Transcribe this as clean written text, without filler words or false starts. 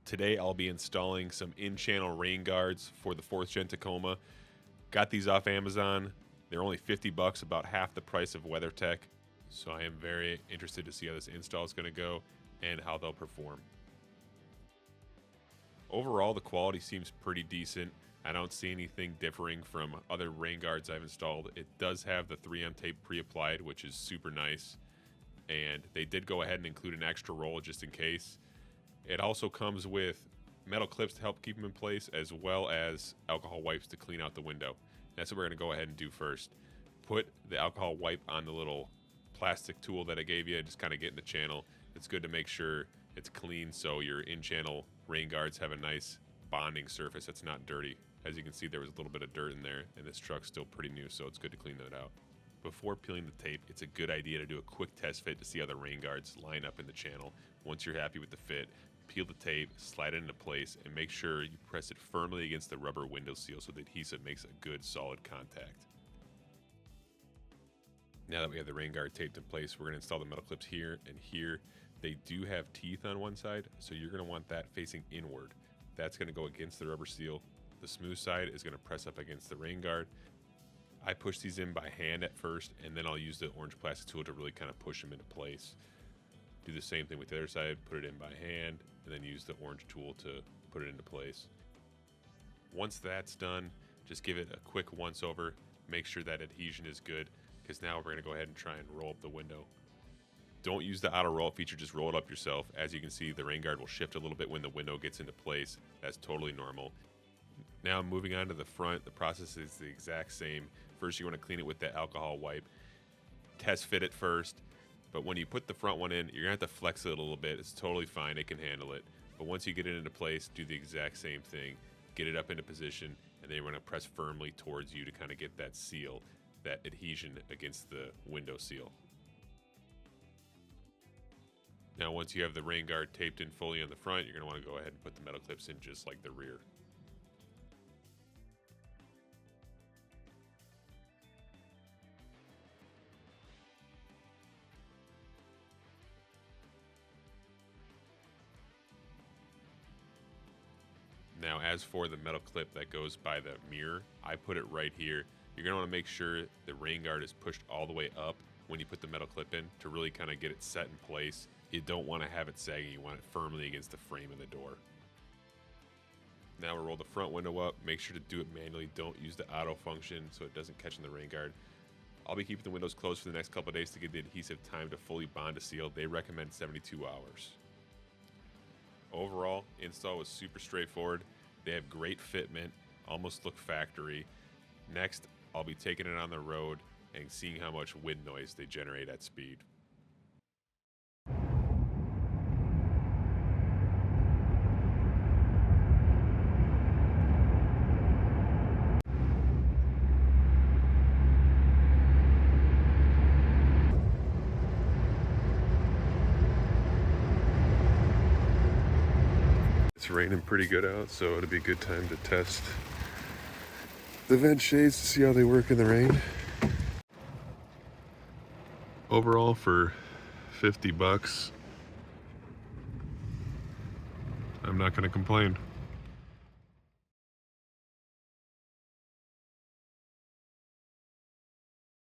Today I'll be installing some in-channel rain guards for the 4th Gen Tacoma. Got these off Amazon. They're only 50 bucks, about half the price of WeatherTech. So I am very interested to see how this install is going to go and how they'll perform. Overall, the quality seems pretty decent. I don't see anything differing from other rain guards I've installed. It does have the 3M tape pre-applied, which is super nice. And they did go ahead and include an extra roll just in case. It also comes with metal clips to help keep them in place, as well as alcohol wipes to clean out the window. That's what we're going to go ahead and do first. Put the alcohol wipe on the little plastic tool that I gave you, just kind of get in the channel. It's good to make sure it's clean so your in-channel rain guards have a nice bonding surface that's not dirty. As you can see, there was a little bit of dirt in there, and this truck's still pretty new, so it's good to clean that out. Before peeling the tape, it's a good idea to do a quick test fit to see how the rain guards line up in the channel. Once you're happy with the fit, peel the tape, slide it into place, and make sure you press it firmly against the rubber window seal so the adhesive makes a good solid contact. Now that we have the rain guard taped in place, we're going to install the metal clips here and here. They do have teeth on one side, so you're going to want that facing inward. That's going to go against the rubber seal. The smooth side is going to press up against the rain guard. I push these in by hand at first, and then I'll use the orange plastic tool to really kind of push them into place. Do the same thing with the other side, put it in by hand, and then use the orange tool to put it into place. Once that's done, just give it a quick once over, make sure that adhesion is good, because now we're going to go ahead and try and roll up the window. Don't use the auto roll feature, just roll it up yourself. As you can see, the rain guard will shift a little bit when the window gets into place. That's totally normal. Now moving on to the front, the process is the exact same. First you want to clean it with the alcohol wipe. Test fit it first, but when you put the front one in, you're going to have to flex it a little bit. It's totally fine, it can handle it. But once you get it into place, do the exact same thing. Get it up into position, and then you're going to press firmly towards you to kind of get that seal, that adhesion against the window seal. Now once you have the rain guard taped in fully on the front, you're going to want to go ahead and put the metal clips in just like the rear. Now as for the metal clip that goes by the mirror, I put it right here. You're going to want to make sure the rain guard is pushed all the way up when you put the metal clip in to really kind of get it set in place. You don't want to have it sagging, you want it firmly against the frame of the door. Now we'll roll the front window up. Make sure to do it manually. Don't use the auto function so it doesn't catch in the rain guard. I'll be keeping the windows closed for the next couple of days to give the adhesive time to fully bond to seal. They recommend 72 hours. Overall, install was super straightforward. They have great fitment, almost look factory. Next, I'll be taking it on the road and seeing how much wind noise they generate at speed. It's raining pretty good out, so it'll be a good time to test the vent shades to see how they work in the rain. Overall, for 50 bucks, I'm not going to complain.